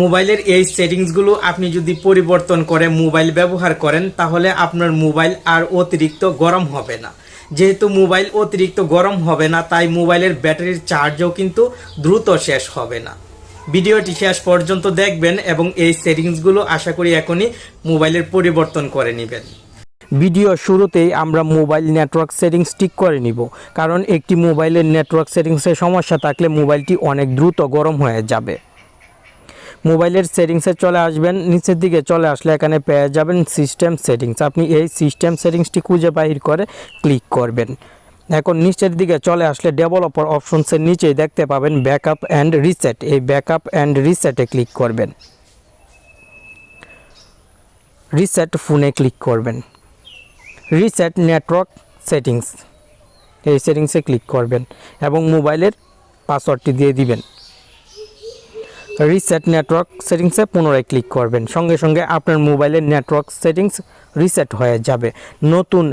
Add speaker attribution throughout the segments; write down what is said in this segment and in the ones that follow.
Speaker 1: মোবাইলের এই সেটিংসগুলো আপনি যদি পরিবর্তন করে মোবাইল ব্যবহার করেন তাহলে আপনার মোবাইল আর অতিরিক্ত গরম হবে না। যেহেতু মোবাইল অতিরিক্ত গরম হবে না, তাই মোবাইলের ব্যাটারির চার্জও কিন্তু দ্রুত শেষ হবে না। ভিডিওটি শেষ পর্যন্ত দেখবেন এবং এই সেটিংসগুলো আশা করি এখনই মোবাইলের পরিবর্তন করে নেবেন। ভিডিও শুরুতেই আমরা মোবাইল নেটওয়ার্ক সেটিংস ঠিক করে নিব, কারণ একটি মোবাইলের নেটওয়ার্ক সেটিংসের সমস্যা থাকলে মোবাইলটি অনেক দ্রুত গরম হয়ে যাবে। মোবাইলের সেটিংসে চলে আসবেন, নিচের দিকে চলে আসলে এখানে পেয়ে যাবেন সিস্টেম সেটিংস। আপনি এই সিস্টেম সেটিংসটি খুঁজে বাহির করে ক্লিক করবেন। এখন নিচের দিকে চলে আসলে ডেভেলপার অপশনসের নিচেই দেখতে পাবেন ব্যাকআপ অ্যান্ড রিসেট। এই ব্যাকআপ অ্যান্ড রিসেটে ক্লিক করবেন। রিসেট ফোনে ক্লিক করবেন। রিসেট নেটওয়ার্ক সেটিংস, এই সেটিংসে ক্লিক করবেন এবং মোবাইলের পাসওয়ার্ডটি দিয়ে দিবেন। রিসেট নেটওয়ার্ক সেটিংসে পুনরায় ক্লিক করবেন। সঙ্গে সঙ্গে আপনার মোবাইলের নেটওয়ার্ক সেটিংস রিসেট হয়ে যাবে। নতুন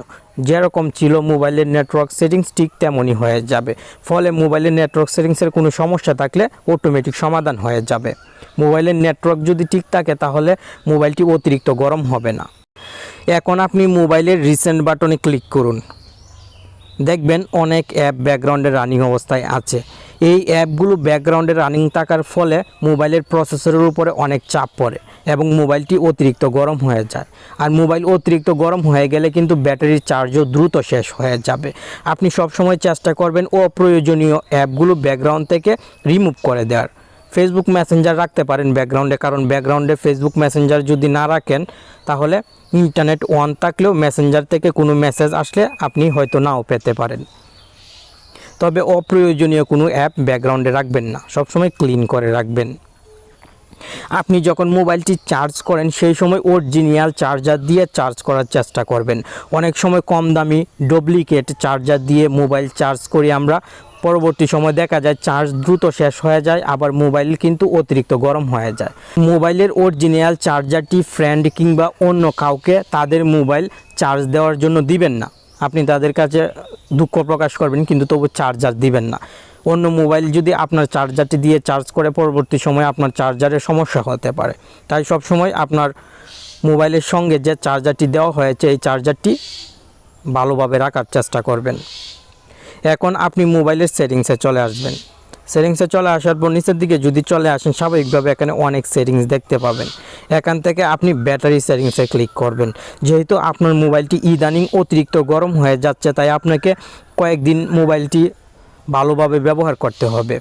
Speaker 1: যেরকম ছিল মোবাইলের নেটওয়ার্ক সেটিংস ঠিক তেমনই হয়ে যাবে। ফলে মোবাইলের নেটওয়ার্ক সেটিংসের কোনো সমস্যা থাকলে অটোমেটিক সমাধান হয়ে যাবে। মোবাইলের নেটওয়ার্ক যদি ঠিক থাকে তাহলে মোবাইলটি অতিরিক্ত গরম হবে না। এখন আপনি মোবাইলের রিসেন্ট বাটনে ক্লিক করুন। দেখবেন অনেক অ্যাপ ব্যাকগ্রাউন্ডে রানিং অবস্থায় আছে। এই অ্যাপগুলো ব্যাকগ্রাউন্ডে রানিং থাকার ফলে মোবাইলের প্রসেসরের উপরে অনেক চাপ পড়ে এবং মোবাইলটি অতিরিক্ত গরম হয়ে যায়। আর মোবাইল অতিরিক্ত গরম হয়ে গেলে কিন্তু ব্যাটারির চার্জও দ্রুত শেষ হয়ে যাবে। আপনি সবসময় চেষ্টা করবেন অপ্রয়োজনীয় অ্যাপগুলো ব্যাকগ্রাউন্ড থেকে রিমুভ করে দেওয়ার। ফেসবুক মেসেঞ্জার রাখতে পারেন ব্যাকগ্রাউন্ডে, কারণ ব্যাকগ্রাউন্ডে ফেসবুক মেসেঞ্জার যদি না রাখেন তাহলে ইন্টারনেট অন থাকলেও মেসেঞ্জার থেকে কোনো মেসেজ আসলে আপনি হয়তো নাও পেতে পারেন। তবে অপ্রয়োজনীয় কোনো অ্যাপ ব্যাকগ্রাউন্ডে রাখবেন না, সবসময় ক্লিন করে রাখবেন। আপনি যখন মোবাইলটি চার্জ করেন সেই সময় অরিজিনাল চার্জার দিয়ে চার্জ করার চেষ্টা করবেন। অনেক সময় কম দামি ডুপ্লিকেট চার্জার দিয়ে মোবাইল চার্জ করি আমরা, পরবর্তী সময় দেখা যায় চার্জ দ্রুত শেষ হয়ে যায়, আবার মোবাইল কিন্তু অতিরিক্ত গরম হয়ে যায়। মোবাইলের অরিজিনাল চার্জারটি ফ্রেন্ড কিংবা অন্য কাউকে তাদের মোবাইল চার্জ দেওয়ার জন্য দিবেন না। আপনি তাদের কাছে দুঃখ প্রকাশ করবেন কিন্তু তবু চার্জার দিবেন না। অন্য মোবাইল যদি আপনার চার্জারটি দিয়ে চার্জ করে পরবর্তী সময় আপনার চার্জারের সমস্যা হতে পারে। তাই সব সময় আপনার মোবাইলের সঙ্গে যে চার্জারটি দেওয়া হয়েছে এই চার্জারটি ভালোভাবে রাখার চেষ্টা করবেন। এখন আপনি মোবাইলের সেটিংসে চলে আসবেন। সেটিংসে চলে আসার পর নিচের দিকে যদি চলে আসেন স্বাভাবিকভাবে এখানে অনেক সেটিংস দেখতে পাবেন। এখান থেকে আপনি ব্যাটারি সেটিংসে ক্লিক করবেন। যেহেতু আপনার মোবাইলটি ইদানিং অতিরিক্ত গরম হয়ে যাচ্ছে তাই আপনাকে কয়েকদিন মোবাইলটি ভালোভাবে ব্যবহার করতে হবে।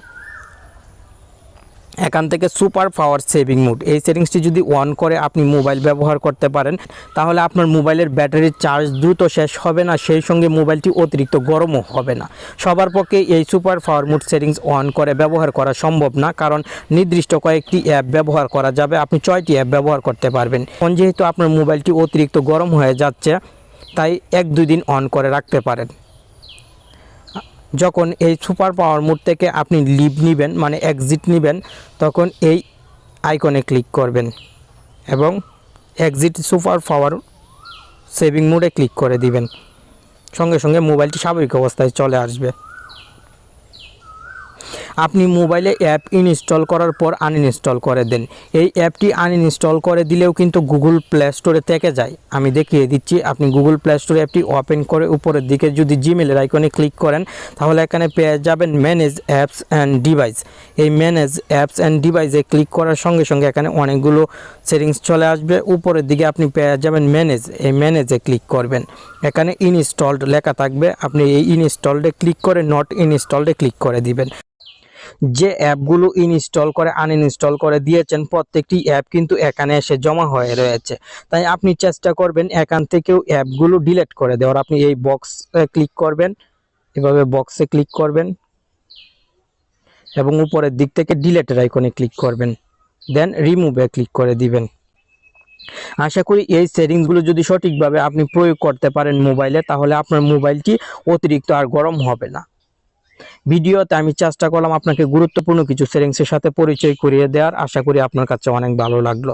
Speaker 1: এখান থেকে সুপার পাওয়ার সেভিং মোড, এই সেটিংসটি যদি অন করে আপনি মোবাইল ব্যবহার করতে পারেন তাহলে আপনার মোবাইলের ব্যাটারির চার্জ দ্রুত শেষ হবে না, সেই সঙ্গে মোবাইলটি অতিরিক্ত গরমও হবে না। সবার পক্ষে এই super power mode settings on করে ব্যবহার করা সম্ভব না, কারণ নির্দিষ্ট কয়েকটি অ্যাপ ব্যবহার করা যাবে। আপনি 6টি অ্যাপ ব্যবহার করতে পারবেন। যেহেতু আপনার মোবাইলটি অতিরিক্ত গরম হয়ে যাচ্ছে তাই 1-2 দিন অন করে রাখতে পারেন। যখন এই সুপার পাওয়ার মোড থেকে আপনি লিভ নেবেন মানে এক্সিট নেবেন তখন এই আইকনে ক্লিক করবেন এবং এক্সিট সুপার পাওয়ার সেভিং মোডে ক্লিক করে দিবেন। সঙ্গে সঙ্গে মোবাইলটি স্বাভাবিক অবস্থায় চলে আসবে। আপনি মোবাইলে অ্যাপ ইনস্টল করার পর আনইনস্টল করে দেন। এই অ্যাপটি আনইনস্টল করে দিলেও কিন্তু গুগল প্লে স্টোরে থেকে যায়। আমি দেখিয়ে দিচ্ছি। আপনি গুগল প্লে স্টোরে অ্যাপটি ওপেন করে উপরের দিকে যদি জিমেলের আইকনে ক্লিক করেন তাহলে এখানে পেয়ে যাবেন ম্যানেজ অ্যাপস অ্যান্ড ডিভাইস। এই ম্যানেজ অ্যাপস অ্যান্ড ডিভাইসে ক্লিক করার সঙ্গে সঙ্গে এখানে অনেকগুলো সেটিংস চলে আসবে। উপরের দিকে আপনি পেয়ে যাবেন ম্যানেজ, এই ম্যানেজে ক্লিক করবেন। এখানে ইনস্টলড লেখা থাকবে, আপনি এই ইনস্টলডে ক্লিক করে নট ইনস্টলডে ক্লিক করে দিবেন। যে অ্যাপগুলো ইনস্টল করে আনইনস্টল করে দিয়েছেন প্রত্যেকটি অ্যাপ কিন্তু এখানে এসে জমা হয়ে রয়েছে। তাই আপনি চেষ্টা করবেন এখান থেকেও অ্যাপগুলো ডিলিট করে দেওয়ার। আপনি এই বক্সে ক্লিক করবেন, এভাবে বক্সে ক্লিক করবেন এবং উপরের দিক থেকে ডিলিটের আইকনে ক্লিক করবেন, দেন রিমুভে ক্লিক করে দিবেন। আশা করি এই সেটিংসগুলো যদি সঠিকভাবে আপনি প্রয়োগ করতে পারেন মোবাইলে তাহলে আপনার মোবাইলটি অতিরিক্ত আর গরম হবে না। ভিডিওতে আমি চেষ্টা করলাম আপনাকে গুরুত্বপূর্ণ কিছু সেটিংসের সাথে পরিচয় করিয়ে দেওয়ার। আশা করি আপনার কাছে অনেক ভালো লাগলো।